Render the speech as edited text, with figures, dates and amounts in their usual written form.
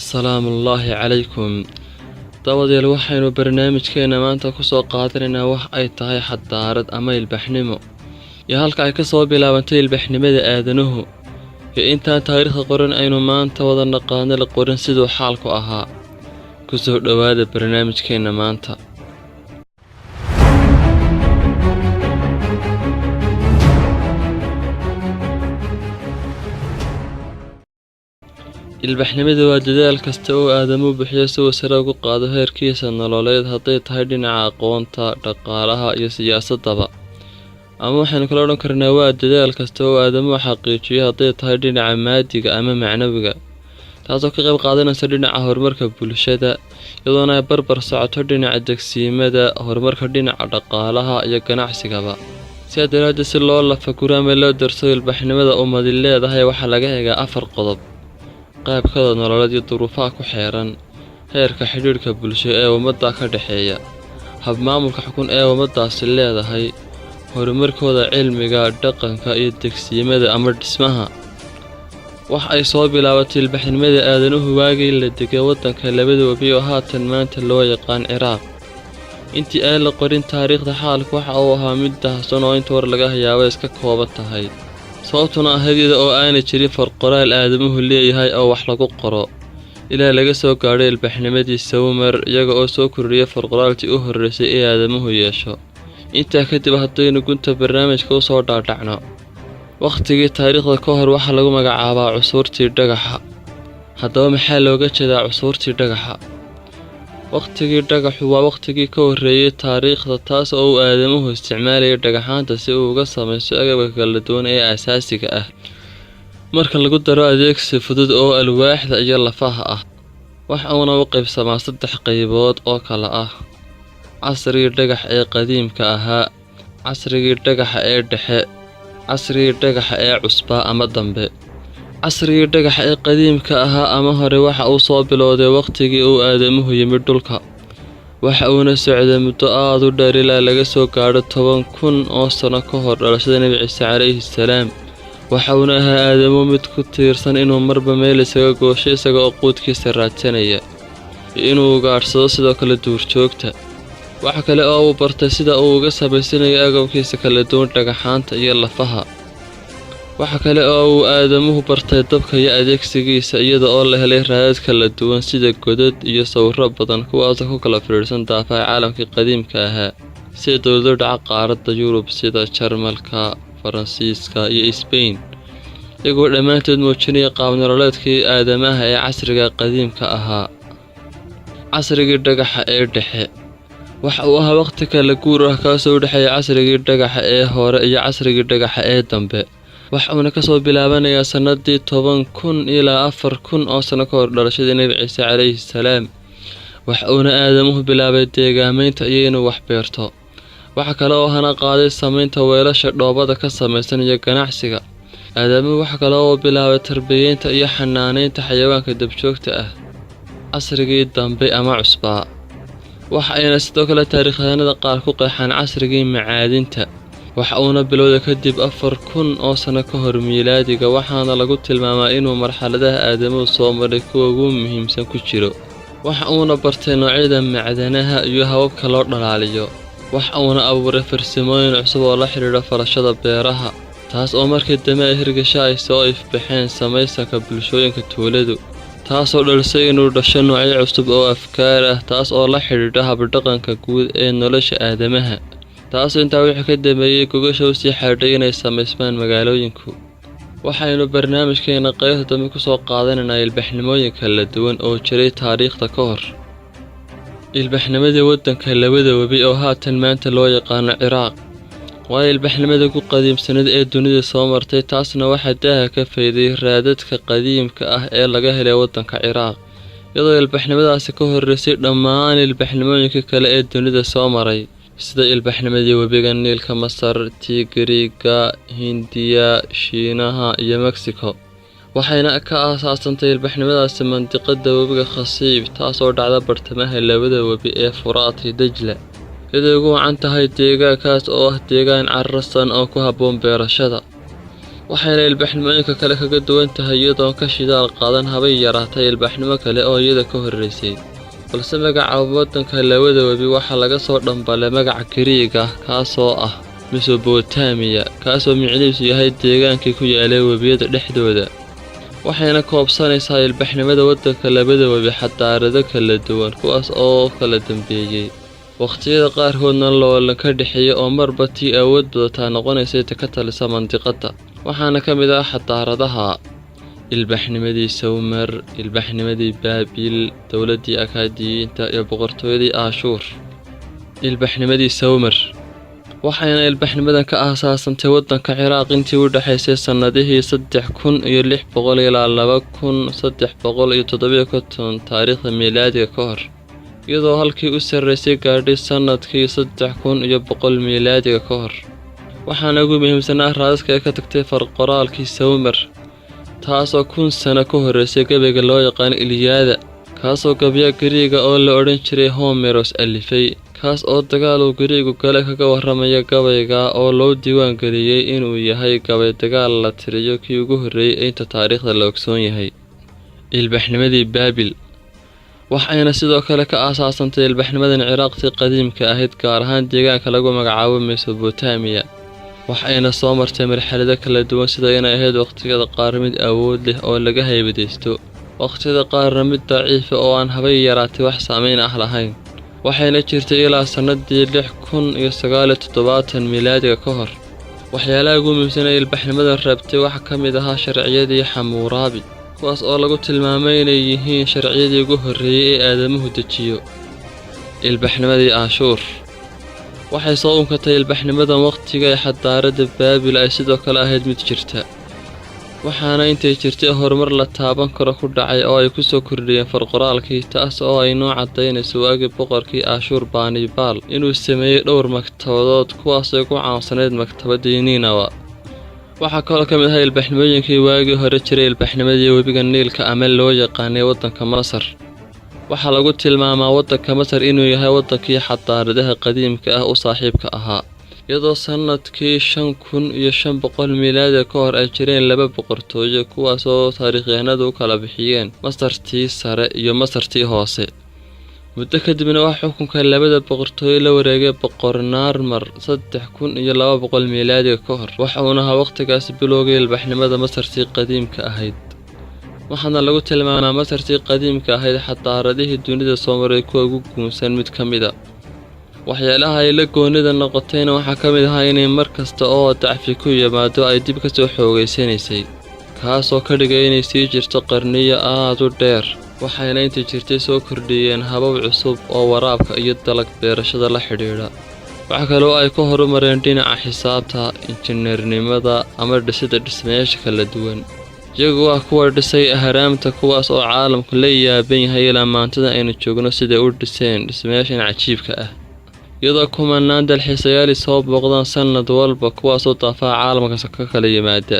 السلام الله عليكم dabadeed waxaynu barnaamijkeena maanta ku soo qaadanaynaa wax ay tahay xadaarad ama ilbaxnimo iyo halka ay ka soo bilaabantay ilbaxnimada aadanuhu iyo inta taariikhda qoran aynu maanta wada naqaano la qoran sidoo xaalku ahaa ku soo dhawaada barnaamijkeena maanta ilbaxnimada waa dadaal kasta oo aadamuhu bixiyo si uu sare ugu qaado heerkiisa nololeed hadday tahay dhinaca aqoonta, dhaqaalaha iyo siyaasadaba. Ama waxaynu kala odhan karnaa waa dadaal kasta oo aadamuhu xaqiijiyo hadday tahay dhinaca maadiga ama macnawiga, taasoo ka qayb qaadanaysa dhinaca horumarka bulshada, iyadoona ay barbar socoto dhinaca degsiimada, horumarka dhinaca dhaqaalaha iyo ganacsigaba. Sidaa daraaddeed si loo lafaguro ama loo darso ilbaxnimada ummadi leedahay waxaa laga eegaa 4 qodob: qaabkooda nololeed iyo duruufaha ku xeeran, heerka xidhiidhka bulsho ee ummadda ka dhaxeeya, habmaamulka xukun ee ummaddaasi leedahay, horumarkooda cilmiga, dhaqanka iyo degsiimada ama dhismaha. wax ay soo bilaabatay ilbaxnimada aadanuhu waagii la degay waddanka labada webi oo haatan maanta loo yaqaan Ciraaq. intii aan la qorin taariikhda xaalku waxa uu ahaa mid daahsan oo inta war laga hayaabo iska kooban tahay, sababtuna ahayd oo aanay jirin farqoraal aadamuhu leeyahay oo wax lagu qoro ilaa laga soo gaadhay ilbaxnimadii Sumer, iyaga oo soo kordhiyay farqoraaltii u horreysay ee aadamuhu yeesho. intaa kadib haddaynu gunta barnaamijka u soo dhaadhacno, waqtigii taariikhda ka hor waxaa lagu magacaabaa cusuurtii dhagaxa. haddaba maxaa looga jeedaa cusuurtii dhagaxa? waqtigii dhagaxu waa waqtigii ka horreeyay taariikhda, taas oo uu aadamuhu isticmaalayay dhagaxaanta si uu uga samaysto agabka kala duwan ee aasaasiga ah, marka lagu daro adeegsi fudud oo alwaaxda iyo lafaha ah. waxa uuna u qaybsamaa 3 qaybood oo kala ah: casrigii dhagax ee qadiimka ahaa, casrigii dhagaxa ee dhexe, casrigii dhagaxa ee cusba ama dambe. casrigii dhagaxa ee qadiimka ahaa ama hore waxa uu soo bilowday waqtigii uu aadamuhu yimid dhulka, waxa uuna socday muddo aad u dheer ilaa laga soo gaadho 10,000 oo sano ka hor dhalashada Nabi Ciise calayhi salaam. waxa uuna ahaa aadamuhu mid ku tiirsan inuu marba meel isaga goosho isaga oo quudkiisa raadsanaya, iyo inuu ugaadhsado sidoo kale duurjoogta. waxa kale oo uu bartay sida uu uga samaysanayo agabkiisa kala duwan dhagaxaanta iyo lafaha. waxa kale oo uu aadamuhu bartay dabka iyo adeegsigiisa, iyada oo la helay raadad kala duwan sida godad iyo sawirro badan kuwaasoo ku kala fiirsan daafaha caalamkii qadiimka ahaa, sida dowlado dhaca qaaradda Yurub sida Jarmalka, Faransiiska iyo Spain, iyagoo dhammaantood muujinaya qaab nololeedkii aadamaha ee casriga qadiimka ahaa. casrigii dhagaxa ee dhexe waxa uu ahaa waqti kala guur ah kaasoo u dhexeeya casrigii dhagaxa ee hore iyo casrigii dhagaxa ee dambe. waxa uuna ka soo bilaabanayaa sanadii 10,000 ilaa 4,000 oo sano ka hor dhalashadii Nabi Ciise calayhi salaam. waxa uuna aadamuhu bilaabay deegaamaynta iyo inuu wax beerto. waxa kale oo hana qaaday samaynta weelasha dhoobada ka samaysan iyo ganacsiga. aadamuhu waxa kale oo bilaabay tarbiyeynta iyo xanaanaynta xayawaanka dabjoogta ah. casrigii dambe ama cusbaa waxa ayna sidoo kale taariikhyahanada qaar ku qeexaan casrigii macaadinta. waxa uuna bilowday kadib 4,000 oo sano ka hor miilaadiga, waxaana lagu tilmaamaa inuu marxaladaha aadamuhu soo maray kuwa ugu muhiimsan ku jiro. waxa uuna bartay noocyada macdanaha iyo hababka loo dhalaaliyo. waxa uuna abuuray farsamooyin cusub oo la xiriira farashada beeraha, taas oo markii dambe ay hirgasho ay soo ifbaxeen samaysanka bulshooyinka tuuladu, taasoo dhalisay inuu dhasho noocyo cusub oo afkaar ah, taas oo la xidhiidha habdhaqanka guud ee nolosha aadamaha. taas intaa wixii ka dambeeyay gogasha u sii xidhay inay samaysmaan magaalooyinku. waxaynu barnaamijkeena qaybta dambe ku soo qaadanaynaa ilbaxnimooyin kala duwan oo jiray taariikhda ka hor. ilbaxnimadii waddanka labada webi oo haatan maanta loo yaqaano Ciraaq waa ilbaxnimada ugu qadiimsanayd ee dunida soo martay, taasna waxaa daaha ka fayday raadadka qadiimka ah ee laga helay waddanka Ciraaq, iyadoo ilbaxnimadaasi ka horreysay dhammaan ilbaxnimooyinka kale ee dunida soo maray, sida ilbaxnimadii webiga Niilka, Masar, Tigriga, Hindiya, Shiinaha iyo Mexico. waxayna ka aasaasantay ilbaxnimadaasi mandiqada webiga Khasiib, taasoo dhacda bartamaha labada webi ee Furaat iyo Dajla, iyadoo ugu wacan tahay deegaankaas oo ah deegaan carrasan oo ku habboon beerashada. waxayna ilbaxnimooyinka kale kaga duwan tahay iyadoo ka shidaal qaadan habay yaraatay ilbaxnimo kale oo iyada ka horreysay balse magaca waddanka labada webi waxaa laga soo dhambalay magaca Giriig ah kaasoo ah Mesopotamia kaasoo micnihiisu yahay deegaankii ku yaalay webiyada dhexdooda waxayna koobsanaysaa ilbaxnimada waddanka labada webi xadaarado kala duwan kuwaas oo kala dambeeyay waqtiyada qaarkoodna loolan ka dhexeeya oo marba tii awood badataa noqonaysay ka talisa mandiqada waxaana ka mid ah xadaaradaha ilbaxnimadii Sumer, ilbaxnimadii Baabil, dowladii Akaadiyiinta iyo boqortooyadii Aashuur. ilbaxnimadii Sumer waxayna ilbaxnimadan ka aasaasantay waddanka Ciraaq intii u dhaxaysay sanadihii 3600 ilaa 2357 taariikhda miilaadiga ka hor iyadoo halkii u sarreysay gaadhay sanadkii 3100 miilaadiga ka hor waxaana ugu muhiimsanaa raadadka ay ka tagtay farqoraalkii Sumer taasoo 1000 sano ka horreysay gabayga loo yaqaan Iliyaada kaasoo gabya Giriiga oo la odhan jiray Homeros alifay kaas oo dagaal uu Giriigu kale kaga warramaya gabayga oo loo diiwaan geliyay inuu yahay gabay dagaal la tiriyo kii ugu horreeyay inta taariikhda la ogsoon yahay ilbaxnimadii Baabil waxayna sidoo kale ka aasaasantay ilbaxnimadan Ciraaqtii qadiimka ahayd gaar ahaan deegaanka lagu magacaabo Mesopotamia waxayna soo martay marxalado kala duwan sida inay ahayd waqtiyada qaar mid awood leh oo laga haybadeysto waqtiyada qaarna mid daciif oo aan habay yaraatay wax saameyn ah lahayn waxayna jirtay ilaa sanadii 6079 miilaadiga ka hor waxyaalaha ugu muhiimsan ee ilbaxnimadan reebtay waxa ka mid ahaa sharciyadii Hammurabi kuwaas oo lagu tilmaamay inay yihiin sharciyadii ugu horreeyay ee aadamuhu dejiyo ilbaxnimadii Aashuur waxay soo unkatay ilbaxnimadan waqtiga ay xadaarada Baabil ay sidoo kale ahayd mid jirta waxaana intay jirtay horumar la taaban karo ku dhacay oo ay ku soo kordhiyeen farqoraalkii taas oo ay noo cadaynayso waagii boqorkii Aashuur Banibal inuu sameeyay dhowr maktabadood kuwaas oo ku caawsaneyd maktabadii Ninawa waxaa kaloo ka mid ah ilbaxnimooyinkii waagii hore jiray ilbaxnimadii webiga Niilka ama loo yaqaanay waddanka Masar waxaa lagu tilmaamaa waddanka Masar inuu yahay waddankii xadaaradaha qadiimka ah u saaxiibka ahaa iyadoo sanadkii 5500 miilaadiga ka hor ay jireen laba boqortooyo kuwaas oo taariikhyahanadu u kala bixiyeen Masartii sare iyo Masartii hoose muddo kadibna waxa xukunka labada boqortooyo la wareegay boqor Narmer 3200 miilaadiga ka hor waxaana waqtigaas bilowgay ilbaxnimada Masartii qadiimka ahayd waxaana lagu tilmaamaa Masartii qadiimka ahayd xadaaradihii dunida soo maray kuwa ugu guunsan mid ka mid ah waxyaalaha ay la goonida noqotayna waxaa ka mid ahaa inay mar kasta oo dacfi ku yimaado ay dib ka soo xoogaysanaysay kaasoo ka dhigay inay sii jirto qarniyo aad u dheer waxayna intii jirtay soo kordhiyeen habab cusub oo waraabka iyo dalag beerashada la xidhiidha waxa kale oo ay ka horumareen dhinaca xisaabta injineernimada ama dhisidda dhismayaasha kala duwan iyagu waa kuwa dhisay ahraamta kuwaas oo caalamku la yaaban yahay ilaa maantada aynu joogno sida u dhiseen dhismayaashan cajiibka ah iyadoo kumanaan dalxiisayaal soo booqdaan sanad walba kuwaas oo daafaha caalamka ka kala yimaada